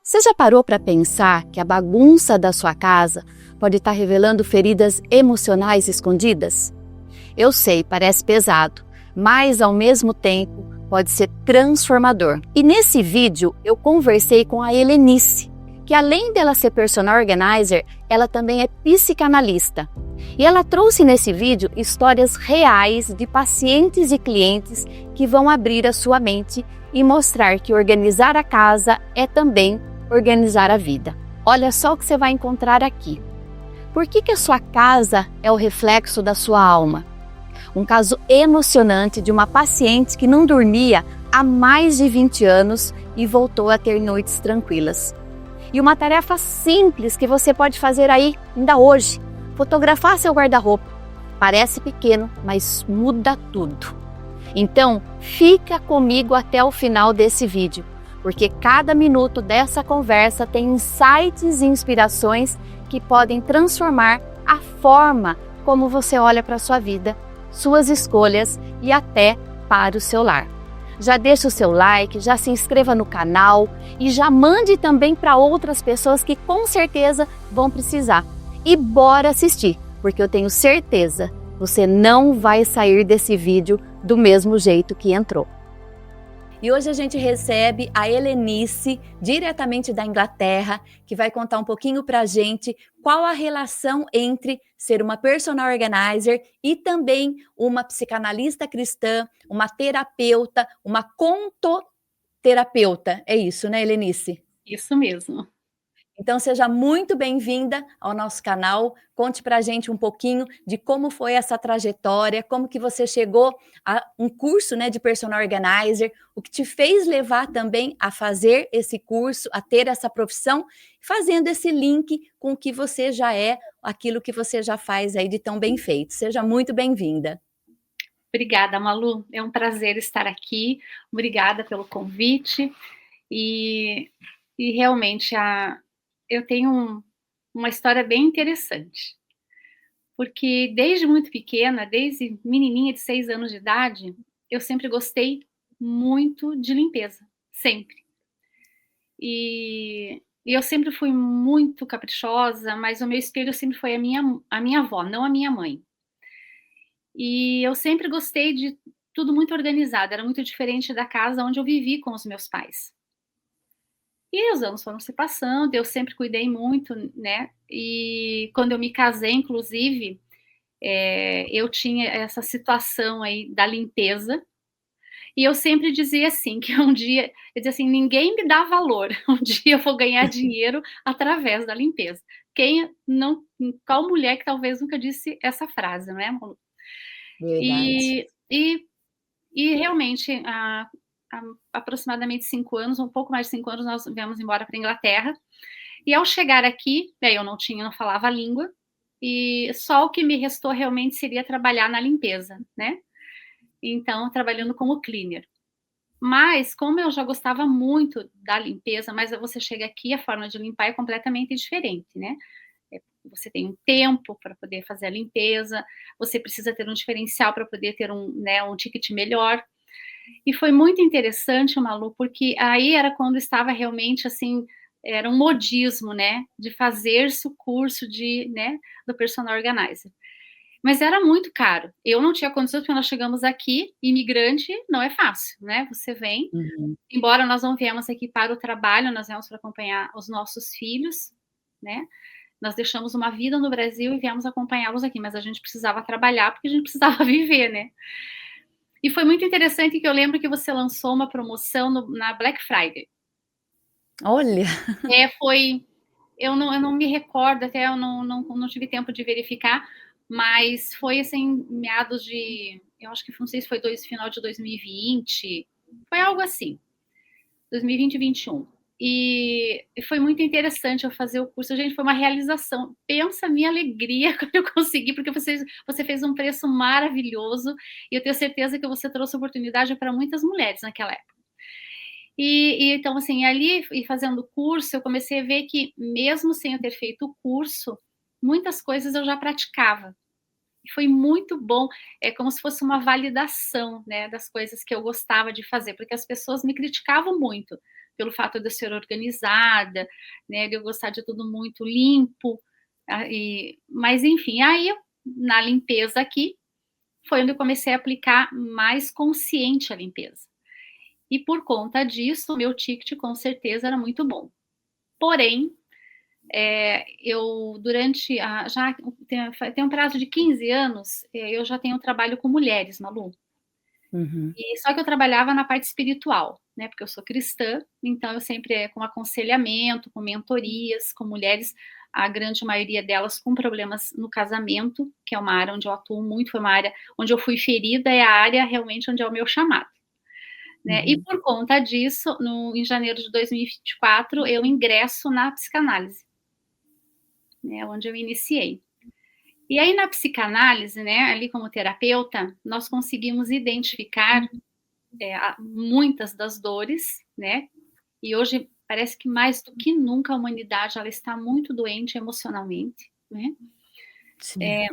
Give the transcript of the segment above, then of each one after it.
Você já parou para pensar que a bagunça da sua casa pode estar revelando feridas emocionais escondidas? Eu sei, parece pesado, mas ao mesmo tempo pode ser transformador. E nesse vídeo eu conversei com a Helenice, que além dela ser personal organizer, ela também é psicanalista. E ela trouxe nesse vídeo histórias reais de pacientes e clientes que vão abrir a sua mente e mostrar que organizar a casa é também organizar a vida. Olha só o que você vai encontrar aqui. Por que a sua casa é o reflexo da sua alma? Um caso emocionante de uma paciente que não dormia há mais de 20 anos e voltou a ter noites tranquilas. E uma tarefa simples que você pode fazer aí, ainda hoje, fotografar seu guarda-roupa. Parece pequeno, mas muda tudo. Então, fica comigo até o final desse vídeo, porque cada minuto dessa conversa tem insights e inspirações que podem transformar a forma como você olha para a sua vida, suas escolhas e até para o seu lar. Já deixa o seu like, já se inscreva no canal e já mande também para outras pessoas que com certeza vão precisar. E bora assistir, porque eu tenho certeza, você não vai sair desse vídeo do mesmo jeito que entrou. E hoje a gente recebe a Helenice, diretamente da Inglaterra, que vai contar um pouquinho pra gente qual a relação entre ser uma personal organizer e também uma psicanalista cristã, uma terapeuta, uma contoterapeuta. É isso, né, Helenice? Isso mesmo. Então seja muito bem-vinda ao nosso canal, conte pra gente um pouquinho de como foi essa trajetória, como que você chegou a um curso, né, de personal organizer, o que te fez levar também a fazer esse curso, a ter essa profissão, fazendo esse link com o que você já é, aquilo que você já faz aí de tão bem feito. Seja muito bem-vinda. Obrigada, Malu. É um prazer estar aqui. Obrigada pelo convite. E realmente eu tenho uma história bem interessante. Porque desde muito pequena, desde menininha de 6 anos de idade, eu sempre gostei muito de limpeza. Sempre. E eu sempre fui muito caprichosa, mas o meu espelho sempre foi a minha avó, não a minha mãe. E eu sempre gostei de tudo muito organizado, era muito diferente da casa onde eu vivi com os meus pais. E os anos foram se passando, eu sempre cuidei muito, né? E quando eu me casei, inclusive, eu tinha essa situação aí da limpeza. E eu sempre dizia assim, que um dia, eu dizia assim, ninguém me dá valor, um dia eu vou ganhar dinheiro através da limpeza. Qual mulher que talvez nunca disse essa frase, não é, Malu? Verdade. E realmente, há aproximadamente 5 anos, um pouco mais de 5 anos, nós viemos embora para a Inglaterra. E ao chegar aqui, eu não falava a língua, e só o que me restou realmente seria trabalhar na limpeza, né? Então, trabalhando como cleaner. Mas, como eu já gostava muito da limpeza, mas você chega aqui, a forma de limpar é completamente diferente, né? Você tem um tempo para poder fazer a limpeza, você precisa ter um diferencial para poder ter um ticket melhor. E foi muito interessante, Malu, porque aí era quando estava realmente assim, era um modismo, né, de fazer-se o curso do personal organizer. Mas era muito caro. Eu não tinha condições, porque nós chegamos aqui, imigrante não é fácil, né? Você vem, embora nós não viemos aqui para o trabalho, nós viemos para acompanhar os nossos filhos, né? Nós deixamos uma vida no Brasil e viemos acompanhá-los aqui, mas a gente precisava trabalhar porque a gente precisava viver, né? E foi muito interessante que eu lembro que você lançou uma promoção na Black Friday. Olha! Eu não me recordo, até eu não tive tempo de verificar, mas foi assim, meados de, eu acho que não sei se foi final de 2020, foi algo assim, 2020 e 2021. E foi muito interessante eu fazer o curso, gente, foi uma realização. Pensa a minha alegria quando eu consegui, porque você fez um preço maravilhoso, e eu tenho certeza que você trouxe oportunidade para muitas mulheres naquela época. E então, assim, ali e fazendo o curso, eu comecei a ver que, mesmo sem eu ter feito o curso, muitas coisas eu já praticava. E foi muito bom, é como se fosse uma validação, né, das coisas que eu gostava de fazer, porque as pessoas me criticavam muito. pelo fato de eu ser organizada, né, de eu gostar de tudo muito limpo, mas enfim, aí na limpeza aqui, foi onde eu comecei a aplicar mais consciente a limpeza. E por conta disso, o meu ticket com certeza era muito bom. Porém, eu durante já tem um prazo de 15 anos, eu já tenho trabalho com mulheres, Malu. Uhum. E só que eu trabalhava na parte espiritual, né? Porque eu sou cristã, então eu sempre com aconselhamento, com mentorias, com mulheres, a grande maioria delas com problemas no casamento, que é uma área onde eu atuo muito, foi uma área onde eu fui ferida, é a área realmente onde é o meu chamado. Né? E por conta disso, em janeiro de 2024, eu ingresso na psicanálise, né? Onde eu iniciei. E aí na psicanálise, né, ali como terapeuta, nós conseguimos identificar muitas das dores, né? E hoje parece que mais do que nunca a humanidade ela está muito doente emocionalmente, né?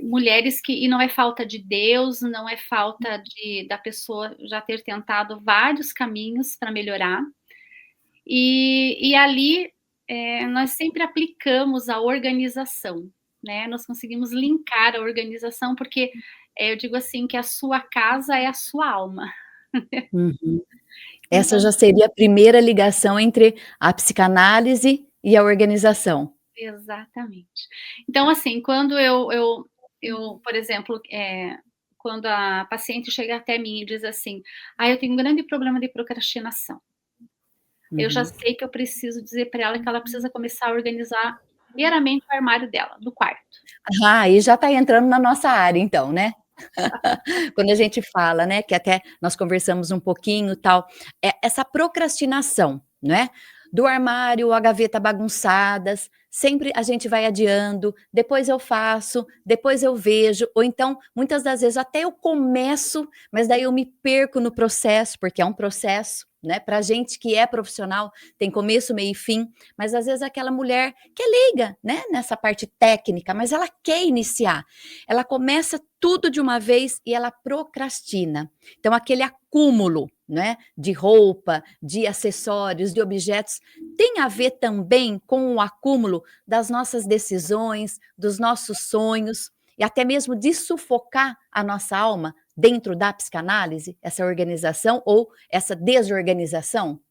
Mulheres e não é falta de Deus, não é falta da pessoa já ter tentado vários caminhos para melhorar. E ali nós sempre aplicamos a organização, né? Nós conseguimos linkar a organização, porque eu digo assim que a sua casa é a sua alma. Uhum. Essa Então, já seria a primeira ligação entre a psicanálise e a organização. exatamente. Então, assim, quando eu por exemplo, quando a paciente chega até mim e diz assim: eu tenho um grande problema de procrastinação. Eu já sei que eu preciso dizer para ela que ela precisa começar a organizar primeiramente o armário dela, do quarto. Aí já está entrando na nossa área então, né? Quando a gente fala, né, que até nós conversamos um pouquinho, tal, essa procrastinação, né, do armário, a gaveta bagunçadas, sempre a gente vai adiando, depois eu faço, depois eu vejo, ou então, muitas das vezes até eu começo, mas daí eu me perco no processo, porque é um processo, né, pra gente que é profissional, tem começo, meio e fim, mas às vezes aquela mulher que é leiga, né, nessa parte técnica, mas ela quer iniciar, ela começa tudo de uma vez e ela procrastina. Então, aquele acúmulo, né, de roupa, de acessórios, de objetos, tem a ver também com o acúmulo das nossas decisões, dos nossos sonhos, e até mesmo de sufocar a nossa alma dentro da psicanálise, essa organização ou essa desorganização?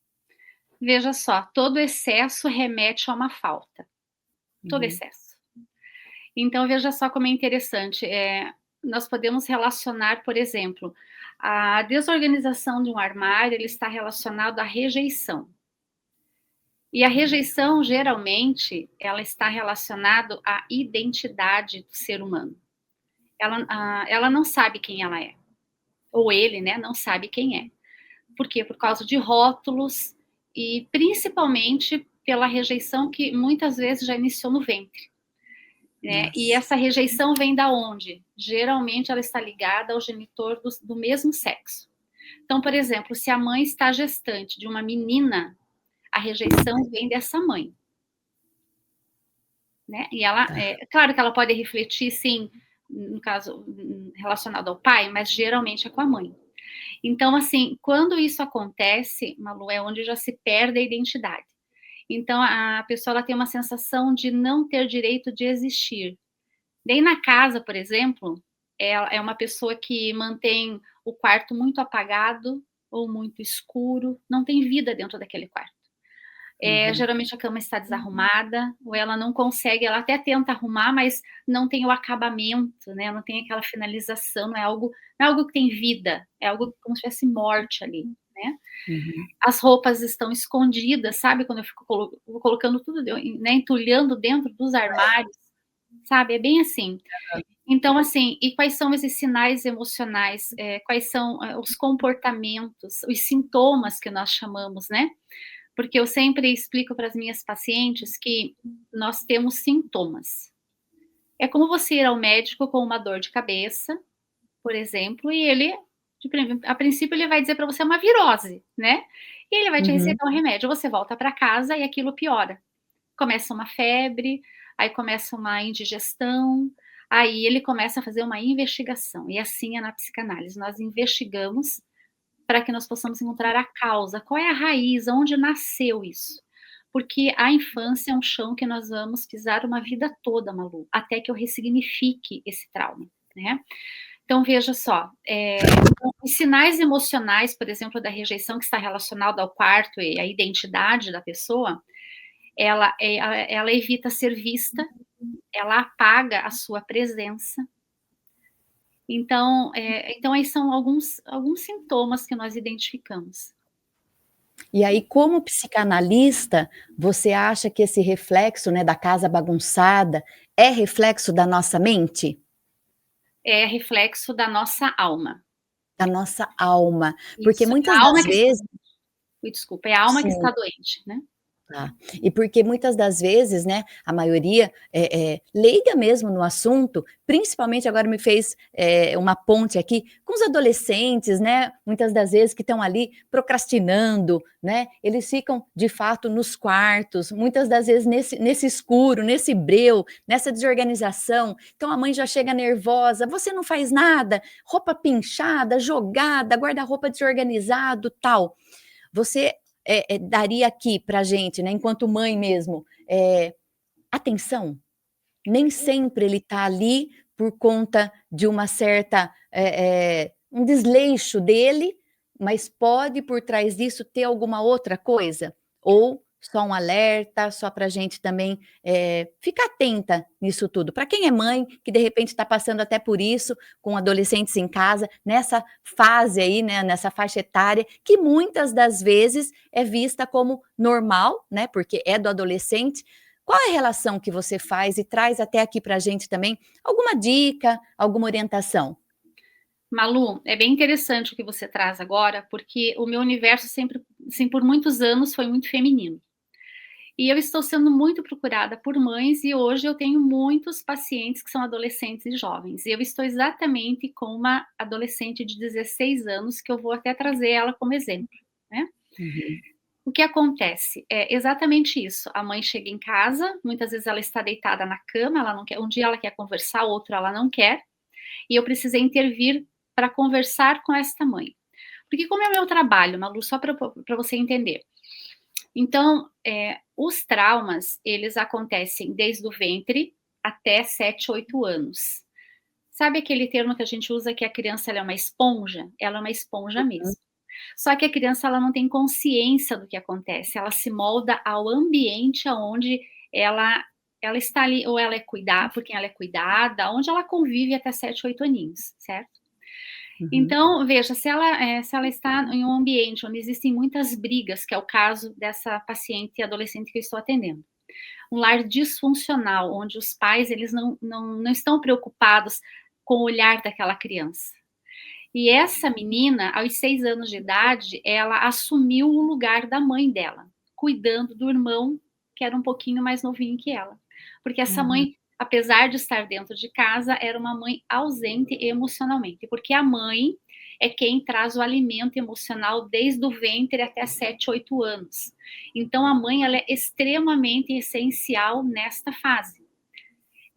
Veja só, todo excesso remete a uma falta. Todo Uhum. excesso. Então, veja só como é interessante. Nós podemos relacionar, por exemplo, a desorganização de um armário, ele está relacionado à rejeição. E a rejeição, geralmente, ela está relacionada à identidade do ser humano. Ela não sabe quem ela é. Ou ele, né, não sabe quem é. Por quê? Por causa de rótulos e principalmente pela rejeição que muitas vezes já iniciou no ventre. Né? E essa rejeição vem da onde? Geralmente ela está ligada ao genitor do mesmo sexo. Então, por exemplo, se a mãe está gestante de uma menina, a rejeição vem dessa mãe. Né? E ela, claro que ela pode refletir, sim, no caso relacionado ao pai, mas geralmente é com a mãe. Então, assim, quando isso acontece, Malu, é onde já se perde a identidade. Então, a pessoa ela tem uma sensação de não ter direito de existir. Daí na casa, por exemplo, é uma pessoa que mantém o quarto muito apagado ou muito escuro, não tem vida dentro daquele quarto. Geralmente a cama está desarrumada, ou ela não consegue, ela até tenta arrumar, mas não tem o acabamento, né? Não tem aquela finalização, não é algo que tem vida, é algo como se tivesse morte ali, né? As roupas estão escondidas, sabe? Quando eu fico colocando tudo, né, entulhando dentro dos armários, sabe? É bem assim. Então, assim, e quais são esses sinais emocionais? Quais são os comportamentos, os sintomas que nós chamamos, né? Porque eu sempre explico para as minhas pacientes que nós temos sintomas. É como você ir ao médico com uma dor de cabeça, por exemplo, e ele, a princípio, ele vai dizer para você uma virose, né? E ele vai te receitar um remédio. Você volta para casa e aquilo piora. Começa uma febre, aí começa uma indigestão, aí ele começa a fazer uma investigação. E assim é na psicanálise. Nós investigamos para que nós possamos encontrar a causa, qual é a raiz, onde nasceu isso. Porque a infância é um chão que nós vamos pisar uma vida toda, Malu, até que eu ressignifique esse trauma, né? Então, veja só, os sinais emocionais, por exemplo, da rejeição que está relacionado ao quarto e à identidade da pessoa, ela evita ser vista, ela apaga a sua presença. Então, aí são alguns sintomas que nós identificamos. E aí, como psicanalista, você acha que esse reflexo, né, da casa bagunçada é reflexo da nossa mente? É reflexo da nossa alma. Da nossa alma, porque Isso, muitas a alma das que está vezes desculpa, é a alma que sim. está doente, né? Tá. E porque muitas das vezes, né, a maioria leiga mesmo no assunto, principalmente agora me fez uma ponte aqui com os adolescentes, né, muitas das vezes que estão ali procrastinando, né, eles ficam de fato nos quartos, muitas das vezes nesse escuro, nesse breu, nessa desorganização, então a mãe já chega nervosa, você não faz nada, roupa pinchada, jogada, guarda-roupa desorganizado, tal. Você daria aqui para a gente, né, enquanto mãe mesmo, atenção? Nem sempre ele está ali por conta de uma certa, um desleixo dele, mas pode por trás disso ter alguma outra coisa? Ou só um alerta, só para a gente também ficar atenta nisso tudo. Para quem é mãe, que de repente está passando até por isso, com adolescentes em casa, nessa fase aí, né, nessa faixa etária, que muitas das vezes é vista como normal, né, porque é do adolescente. Qual é a relação que você faz e traz até aqui para a gente também alguma dica, alguma orientação? Malu, é bem interessante o que você traz agora, porque o meu universo sempre, assim, por muitos anos foi muito feminino. E eu estou sendo muito procurada por mães e hoje eu tenho muitos pacientes que são adolescentes e jovens. E eu estou exatamente com uma adolescente de 16 anos que eu vou até trazer ela como exemplo, né? Uhum. O que acontece? É exatamente isso. A mãe chega em casa, muitas vezes ela está deitada na cama, ela não quer, um dia ela quer conversar, outro ela não quer, e eu precisei intervir para conversar com esta mãe. Porque como é o meu trabalho, Malu, só para você entender. Então, os traumas, eles acontecem desde o ventre até 7, 8 anos. Sabe aquele termo que a gente usa que a criança ela é uma esponja? Ela é uma esponja mesmo. Só que a criança ela não tem consciência do que acontece, ela se molda ao ambiente onde ela está ali, ou ela é cuidada, por quem ela é cuidada, onde ela convive até 7, 8 aninhos, certo? Uhum. Então, veja, se ela está em um ambiente onde existem muitas brigas, que é o caso dessa paciente adolescente que eu estou atendendo, um lar disfuncional, onde os pais eles não estão preocupados com o olhar daquela criança. E essa menina, aos 6 anos de idade, ela assumiu o lugar da mãe dela, cuidando do irmão, que era um pouquinho mais novinho que ela. Porque essa Uhum. mãe, apesar de estar dentro de casa, era uma mãe ausente emocionalmente, porque a mãe é quem traz o alimento emocional desde o ventre até 7, 8 anos. Então a mãe ela é extremamente essencial nesta fase.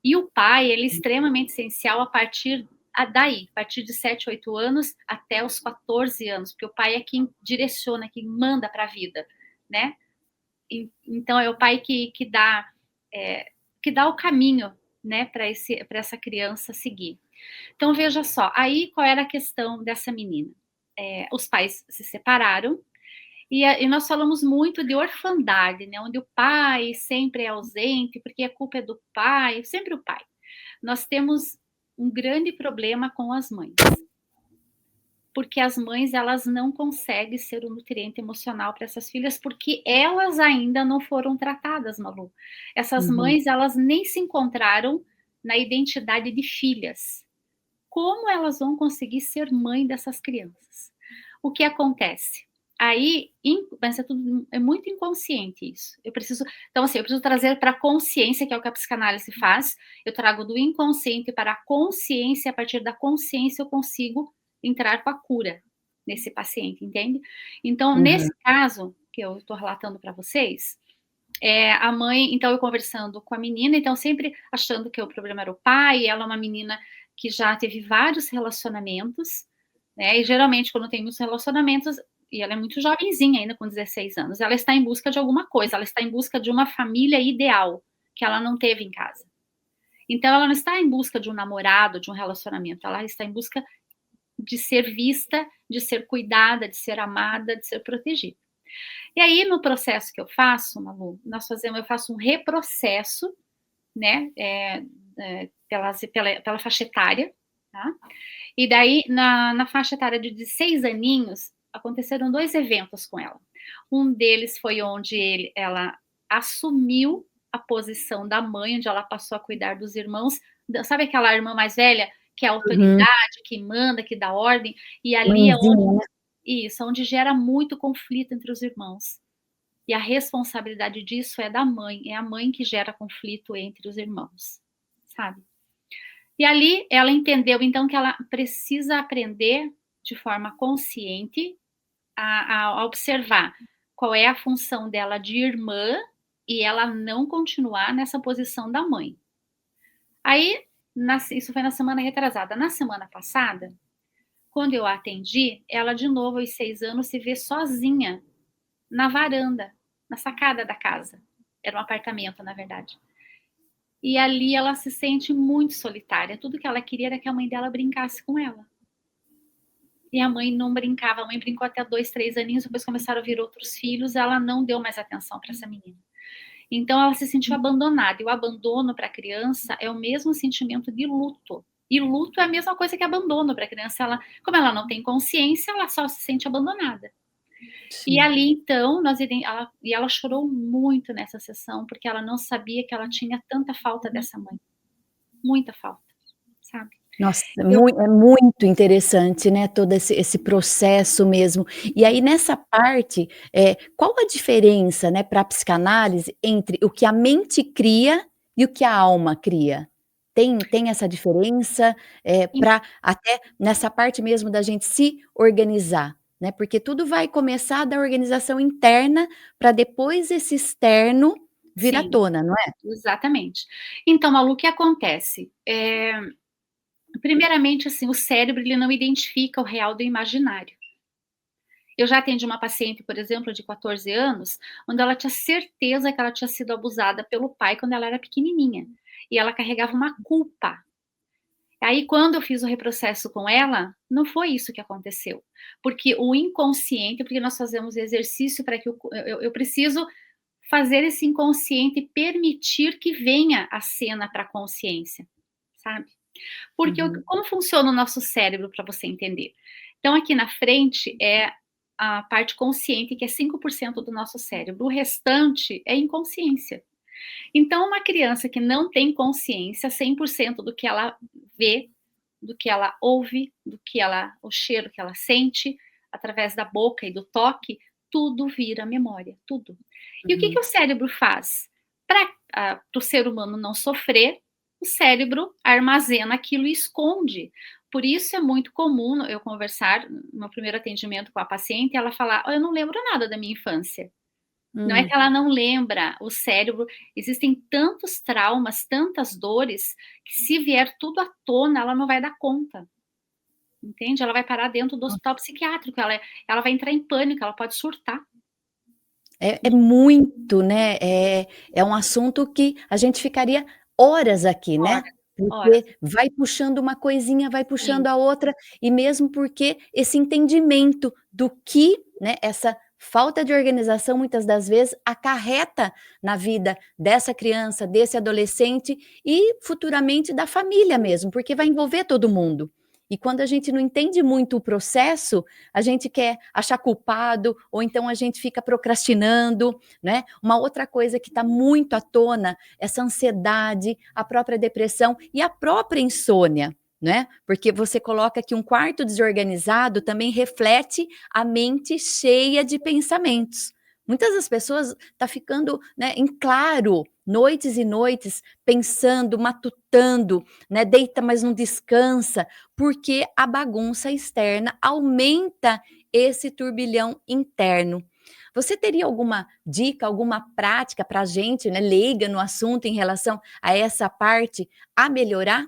E o pai, ele é extremamente essencial a partir daí, a partir de 7, 8 anos até os 14 anos, porque o pai é quem direciona, quem manda para a vida, né? Então é o pai que dá o caminho, né, para essa criança seguir. Então veja só, aí qual era a questão dessa menina? Os pais se separaram e nós falamos muito de orfandade, né, onde o pai sempre é ausente, porque a culpa é do pai, sempre o pai. Nós temos um grande problema com as mães. Porque as mães, elas não conseguem ser o nutriente emocional para essas filhas, porque elas ainda não foram tratadas, Malu. Essas Uhum. mães, elas nem se encontraram na identidade de filhas. Como elas vão conseguir ser mãe dessas crianças? O que acontece? Aí, mas é muito inconsciente isso. Então assim, eu preciso trazer para a consciência, que é o que a psicanálise faz. Eu trago do inconsciente para a consciência, a partir da consciência eu consigo entrar com a cura nesse paciente, entende? Então, Uhum. nesse caso que eu estou relatando para vocês, a mãe, então eu conversando com a menina, então sempre achando que o problema era o pai, ela é uma menina que já teve vários relacionamentos, né? E geralmente, quando tem muitos relacionamentos, e ela é muito jovenzinha ainda, com 16 anos, ela está em busca de alguma coisa, ela está em busca de uma família ideal, que ela não teve em casa. Então, ela não está em busca de um namorado, de um relacionamento, ela está em busca de ser vista, de ser cuidada, de ser amada, de ser protegida. E aí, no processo que eu faço, Malu, eu faço um reprocesso, né, pela faixa etária, tá? E daí, na faixa etária de 6 aninhos, aconteceram 2 eventos com ela. Um deles foi onde ela assumiu a posição da mãe, onde ela passou a cuidar dos irmãos. Sabe aquela irmã mais velha, que é a autoridade, que manda, que dá ordem? E ali é Mãezinha, né? onde gera muito conflito entre os irmãos. E a responsabilidade disso é da mãe, é a mãe que gera conflito entre os irmãos, sabe? E ali ela entendeu, então, que ela precisa aprender de forma consciente a observar qual é a função dela de irmã e ela não continuar nessa posição da mãe. Aí, isso foi na semana retrasada. Na semana passada, quando eu a atendi, ela de novo, aos 6 anos, se vê sozinha na varanda, na sacada da casa. Era um apartamento, na verdade. E ali ela se sente muito solitária. Tudo que ela queria era que a mãe dela brincasse com ela. E a mãe não brincava. A mãe brincou até 2, 3 aninhos, depois começaram a vir outros filhos, ela não deu mais atenção para essa menina. Então ela se sentiu abandonada. E o abandono para a criança é o mesmo sentimento de luto. E luto é a mesma coisa que abandono para a criança. Como ela não tem consciência, ela só se sente abandonada. Sim. E ali, então, ela chorou muito nessa sessão, porque ela não sabia que ela tinha tanta falta dessa mãe. Muita falta, sabe? Nossa, é muito interessante, né, todo esse processo mesmo. E aí nessa parte, qual a diferença, né, para a psicanálise entre o que a mente cria e o que a alma cria? Tem essa diferença, para até nessa parte mesmo da gente se organizar, né, porque tudo vai começar da organização interna para depois esse externo vir à tona, não é? Exatamente. Então, Malu, o que acontece? Primeiramente, assim, o cérebro ele não identifica o real do imaginário. Eu já atendi uma paciente, por exemplo, de 14 anos, onde ela tinha certeza que ela tinha sido abusada pelo pai quando ela era pequenininha. E ela carregava uma culpa. Aí, quando eu fiz o reprocesso com ela, não foi isso que aconteceu. Porque o inconsciente, porque nós fazemos exercício para que eu preciso fazer esse inconsciente permitir que venha a cena para a consciência, sabe? Porque como funciona o nosso cérebro, para você entender? Então, aqui na frente é a parte consciente, que é 5% do nosso cérebro. O restante é inconsciência. Então, uma criança que não tem consciência, 100% do que ela vê, do que ela ouve, o cheiro que ela sente, através da boca e do toque, tudo vira memória, tudo. E o que o cérebro faz? Para o ser humano não sofrer, o cérebro armazena aquilo e esconde. Por isso é muito comum eu conversar no meu primeiro atendimento com a paciente e ela falar: eu não lembro nada da minha infância. Não é que ela não lembra, o cérebro, existem tantos traumas, tantas dores, que se vier tudo à tona, ela não vai dar conta. Entende? Ela vai parar dentro do hospital psiquiátrico, ela vai entrar em pânico, ela pode surtar. É muito, né, é um assunto que a gente ficaria horas aqui, né, porque vai puxando uma coisinha, vai puxando a outra, e mesmo porque esse entendimento do que, né, essa falta de organização muitas das vezes acarreta na vida dessa criança, desse adolescente e futuramente da família mesmo, porque vai envolver todo mundo. E quando a gente não entende muito o processo, a gente quer achar culpado, ou então a gente fica procrastinando, né? Uma outra coisa que está muito à tona, essa ansiedade, a própria depressão e a própria insônia, né? Porque você coloca que um quarto desorganizado também reflete a mente cheia de pensamentos. Muitas das pessoas tá ficando, né, em claro, noites e noites, pensando, matutando, né, deita, mas não descansa, porque a bagunça externa aumenta esse turbilhão interno. Você teria alguma dica, alguma prática para a gente, né, leiga no assunto em relação a essa parte, a melhorar?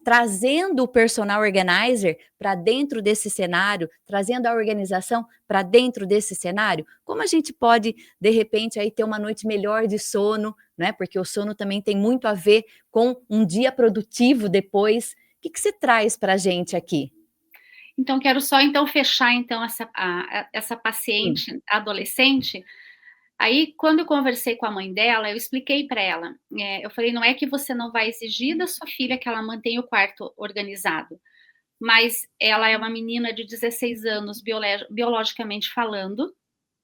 trazendo o personal organizer para dentro desse cenário, trazendo a organização para dentro desse cenário? Como a gente pode, de repente, aí ter uma noite melhor de sono, né? Porque o sono também tem muito a ver com um dia produtivo depois. O que você traz para a gente aqui? Então, quero só então fechar então essa paciente adolescente. Aí, quando eu conversei com a mãe dela, eu expliquei para ela, eu falei: "Não é que você não vai exigir da sua filha que ela mantenha o quarto organizado, mas ela é uma menina de 16 anos biologicamente falando,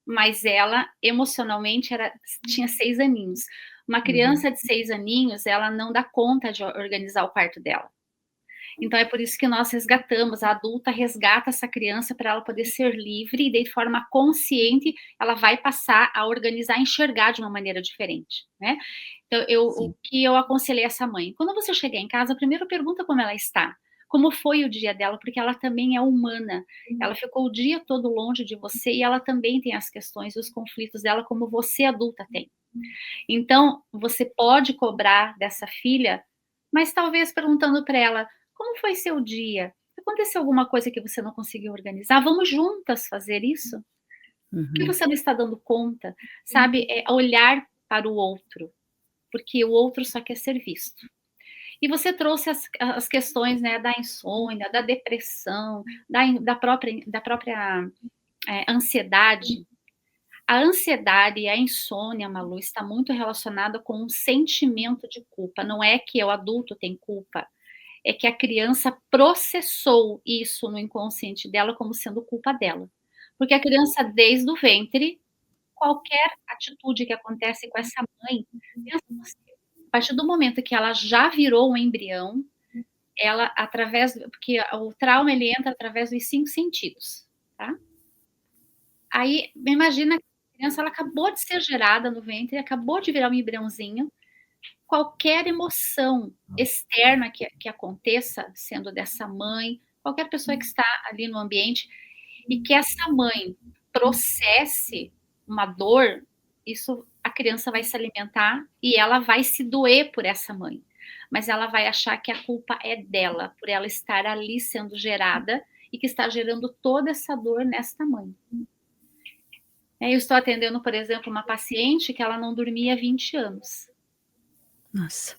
mas ela emocionalmente tinha 6 aninhos. Uma criança de 6 aninhos, ela não dá conta de organizar o quarto dela. Então é por isso que nós resgatamos, a adulta resgata essa criança para ela poder ser livre e de forma consciente ela vai passar a organizar, enxergar de uma maneira diferente, né? Então o que eu aconselhei essa mãe, quando você chegar em casa, primeiro pergunta como ela está, como foi o dia dela, porque ela também é humana, ela ficou o dia todo longe de você e ela também tem as questões e os conflitos dela como você adulta tem. Então, você pode cobrar dessa filha, mas talvez perguntando para ela: "Como foi seu dia? Aconteceu alguma coisa que você não conseguiu organizar? Vamos juntas fazer isso? Por que você não está dando conta?", sabe, olhar para o outro, porque o outro só quer ser visto. E você trouxe as questões, né, da insônia, da depressão, da própria ansiedade. A ansiedade e a insônia, Malu, está muito relacionada com um sentimento de culpa. Não é que o adulto tem culpa, é que a criança processou isso no inconsciente dela como sendo culpa dela. Porque a criança, desde o ventre, qualquer atitude que acontece com essa mãe, pensa você, a partir do momento que ela já virou um embrião, ela porque o trauma ele entra através dos 5 sentidos, tá? Aí, imagina que a criança ela acabou de ser gerada no ventre, acabou de virar um embriãozinho, qualquer emoção externa que aconteça, sendo dessa mãe, qualquer pessoa que está ali no ambiente, e que essa mãe processe uma dor, isso a criança vai se alimentar e ela vai se doer por essa mãe, mas ela vai achar que a culpa é dela, por ela estar ali sendo gerada e que está gerando toda essa dor nesta mãe. Eu estou atendendo, por exemplo, uma paciente que ela não dormia há 20 anos. Nossa.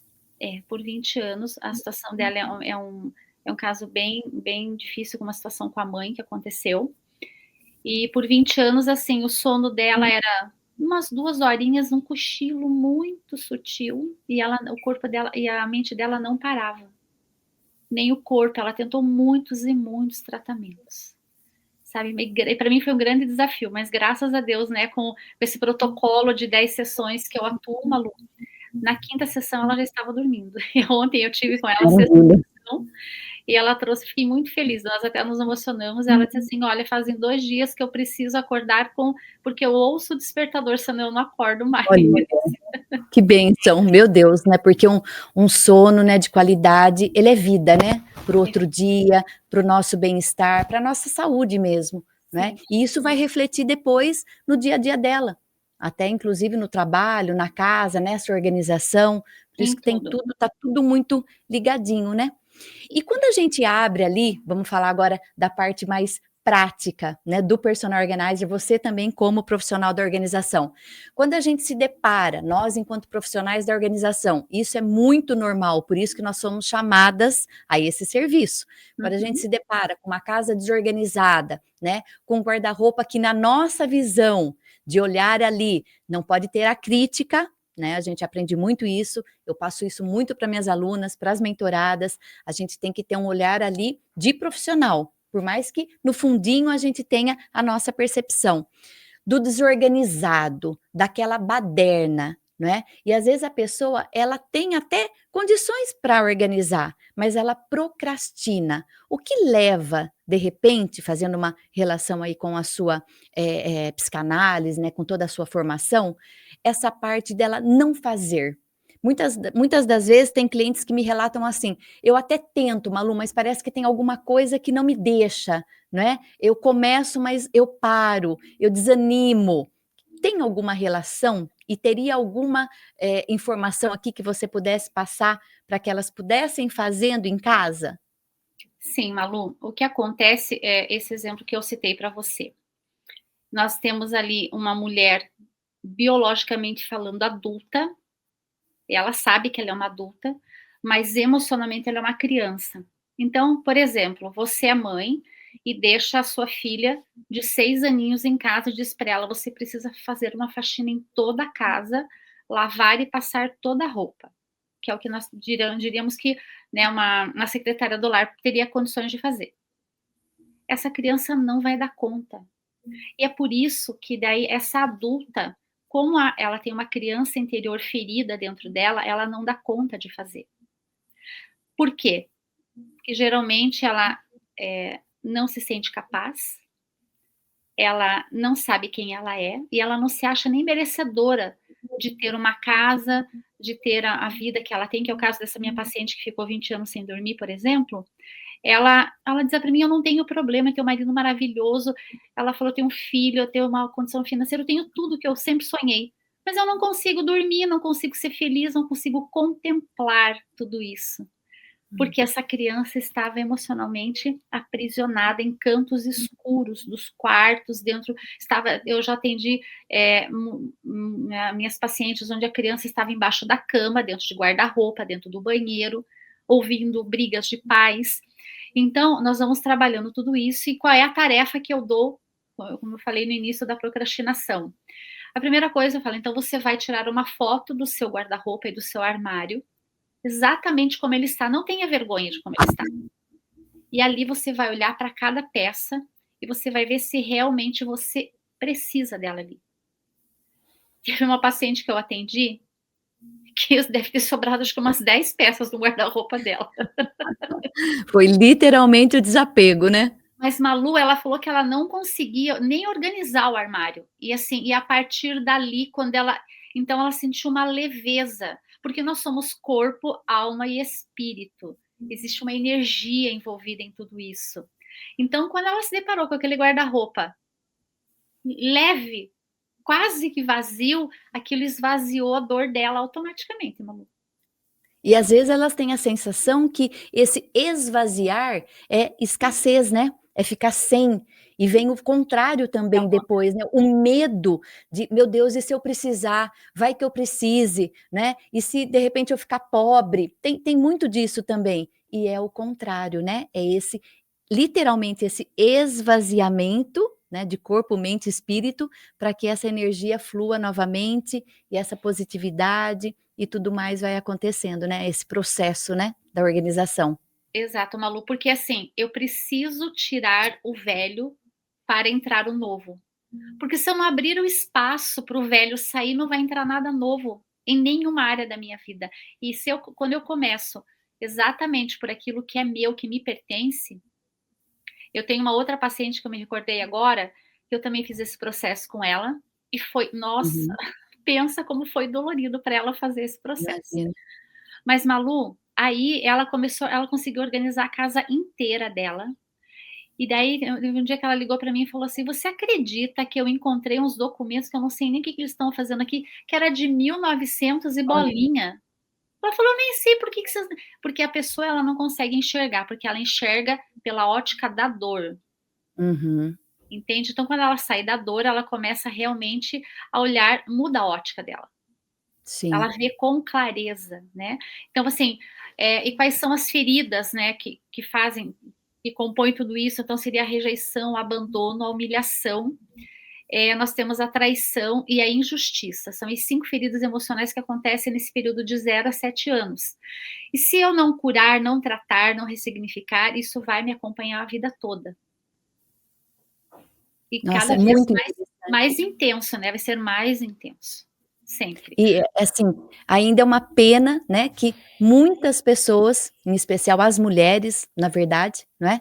Por 20 anos, a situação dela é um caso bem, bem difícil, com uma situação com a mãe que aconteceu. E por 20 anos, assim, o sono dela era umas 2 horinhas, um cochilo muito sutil, e o corpo dela e a mente dela não parava. Nem o corpo, ela tentou muitos e muitos tratamentos. Sabe, para mim foi um grande desafio, mas graças a Deus, né, com esse protocolo de 10 sessões que eu atuo, Malu, na 5ª sessão ela já estava dormindo. E ontem eu tive com ela a 6ª sessão, e ela trouxe, fiquei muito feliz, nós até nos emocionamos, ela disse assim: "Olha, fazem 2 dias que eu preciso acordar porque eu ouço o despertador, senão eu não acordo mais". Olha, que bênção, meu Deus, né, porque um sono, né, de qualidade, ele é vida, né, para o outro dia, para o nosso bem-estar, para a nossa saúde mesmo, né, e isso vai refletir depois no dia a dia dela, até inclusive no trabalho, na casa, nessa organização, por isso que tem tudo, tá tudo muito ligadinho, né. E quando a gente abre ali, vamos falar agora da parte mais prática, né, do personal organizer, você também como profissional da organização. Quando a gente se depara, nós enquanto profissionais da organização, isso é muito normal, por isso que nós somos chamadas a esse serviço. Quando a gente se depara com uma casa desorganizada, né, com um guarda-roupa que na nossa visão de olhar ali, não pode ter a crítica, né, a gente aprende muito isso, eu passo isso muito para minhas alunas, para as mentoradas, a gente tem que ter um olhar ali de profissional, por mais que no fundinho a gente tenha a nossa percepção do desorganizado, daquela baderna, né? E às vezes a pessoa, ela tem até condições para organizar, mas ela procrastina. O que leva, de repente, fazendo uma relação aí com a sua psicanálise, né, com toda a sua formação, essa parte dela não fazer. Muitas das vezes tem clientes que me relatam assim: eu até tento, Malu, mas parece que tem alguma coisa que não me deixa, não é? Eu começo, mas eu paro, eu desanimo. Tem alguma relação E teria alguma informação aqui que você pudesse passar para que elas pudessem fazendo em casa? Sim, Malu, o que acontece é esse exemplo que eu citei para você. Nós temos ali uma mulher biologicamente falando adulta, ela sabe que ela é uma adulta, mas emocionalmente ela é uma criança. Então, por exemplo, você é mãe e deixa a sua filha de 6 aninhos em casa e diz para ela: você precisa fazer uma faxina em toda a casa, lavar e passar toda a roupa, que é o que nós diríamos que, né, uma secretária do lar teria condições de fazer. Essa criança não vai dar conta. E é por isso que daí essa adulta, como ela tem uma criança interior ferida dentro dela, ela não dá conta de fazer. Por quê? Porque geralmente ela não se sente capaz, ela não sabe quem ela é e ela não se acha nem merecedora de ter uma casa, de ter a vida que ela tem, que é o caso dessa minha paciente que ficou 20 anos sem dormir, por exemplo. Ela dizia para mim: eu não tenho problema, eu tenho um marido maravilhoso. Ela falou: eu tenho um filho, eu tenho uma condição financeira, eu tenho tudo que eu sempre sonhei. Mas eu não consigo dormir, não consigo ser feliz, não consigo contemplar tudo isso. Porque essa criança estava emocionalmente aprisionada em cantos escuros dos quartos, eu já atendi minhas pacientes onde a criança estava embaixo da cama, dentro de guarda-roupa, dentro do banheiro, ouvindo brigas de pais. Então, nós vamos trabalhando tudo isso. E qual é a tarefa que eu dou, como eu falei no início da procrastinação? A primeira coisa, eu falo: então você vai tirar uma foto do seu guarda-roupa e do seu armário, exatamente como ele está, não tenha vergonha de como ele está. E ali você vai olhar para cada peça e você vai ver se realmente você precisa dela ali. Teve uma paciente que eu atendi que deve ter sobrado acho que umas 10 peças no guarda-roupa dela. Foi literalmente o desapego, né? Mas Malu, ela falou que ela não conseguia nem organizar o armário. E assim, e a partir dali, então ela sentiu uma leveza, porque nós somos corpo, alma e espírito. Existe uma energia envolvida em tudo isso. Então, quando ela se deparou com aquele guarda-roupa leve, quase que vazio, aquilo esvaziou a dor dela automaticamente, Malu. E às vezes elas têm a sensação que esse esvaziar é escassez, né? É ficar sem. E vem o contrário também depois, né? O medo de, meu Deus, e se eu precisar? Vai que eu precise, né? E se de repente eu ficar pobre? Tem muito disso também. E é o contrário, né? É literalmente esse esvaziamento, né, de corpo, mente e espírito, para que essa energia flua novamente e essa positividade e tudo mais vai acontecendo, né? Esse processo, né, da organização. Exato, Malu, porque assim, eu preciso tirar o velho para entrar o novo. Porque se eu não abrir o espaço para o velho sair, não vai entrar nada novo em nenhuma área da minha vida. E quando eu começo exatamente por aquilo que é meu, que me pertence, eu tenho uma outra paciente que eu me recordei agora, que eu também fiz esse processo com ela, e foi, nossa, pensa como foi dolorido para ela fazer esse processo. Imagina. Mas, Malu, aí ela conseguiu organizar a casa inteira dela. E daí, um dia que ela ligou para mim e falou assim: você acredita que eu encontrei uns documentos que eu não sei nem o que eles estão fazendo aqui, que era de 1900 e bolinha? Ela falou: eu nem sei por que vocês... Porque a pessoa ela não consegue enxergar, porque ela enxerga pela ótica da dor. Uhum. Entende? Então, quando ela sai da dor, ela começa realmente a olhar, muda a ótica dela. Sim. Ela vê com clareza, né? Então, assim, e quais são as feridas, né, que compõem tudo isso? Então, seria a rejeição, o abandono, a humilhação. Nós temos a traição e a injustiça. São as 5 feridas emocionais que acontecem nesse período de 0 a 7 anos. E se eu não curar, não tratar, não ressignificar, isso vai me acompanhar a vida toda. E Nossa, cada é vez muito mais intenso, né? Vai ser mais intenso. Sempre. E, assim, ainda é uma pena, né, que muitas pessoas, em especial as mulheres, na verdade, né,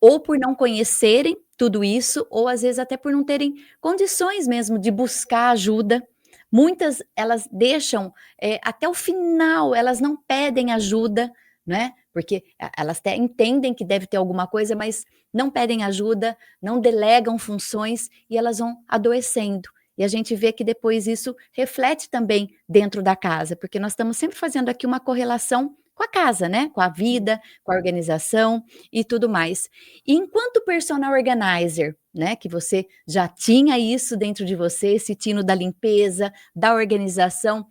ou por não conhecerem tudo isso, ou às vezes até por não terem condições mesmo de buscar ajuda. Muitas, elas deixam até o final, elas não pedem ajuda, né, porque elas até entendem que deve ter alguma coisa, mas não pedem ajuda, não delegam funções e elas vão adoecendo. E a gente vê que depois isso reflete também dentro da casa, porque nós estamos sempre fazendo aqui uma correlação com a casa, né, com a vida, com a organização e tudo mais. E enquanto personal organizer, né, que você já tinha isso dentro de você, esse tino da limpeza, da organização,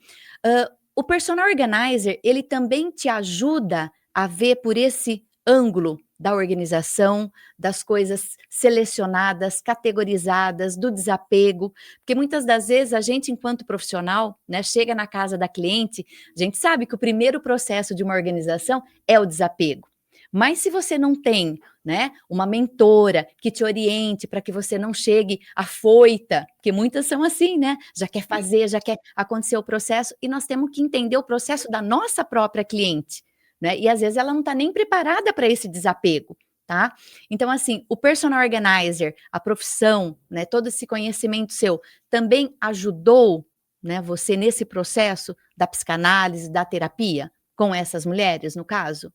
o personal organizer, ele também te ajuda a ver por esse ângulo da organização, das coisas selecionadas, categorizadas, do desapego, porque muitas das vezes a gente, enquanto profissional, né, chega na casa da cliente, a gente sabe que o primeiro processo de uma organização é o desapego. Mas se você não tem, né, uma mentora que te oriente para que você não chegue afoita, porque muitas são assim, né? Já quer fazer, já quer acontecer o processo, e nós temos que entender o processo da nossa própria cliente, né? E às vezes ela não está nem preparada para esse desapego, tá? Então, assim, o personal organizer, a profissão, né, todo esse conhecimento seu, também ajudou, né, você nesse processo da psicanálise, da terapia, com essas mulheres, no caso?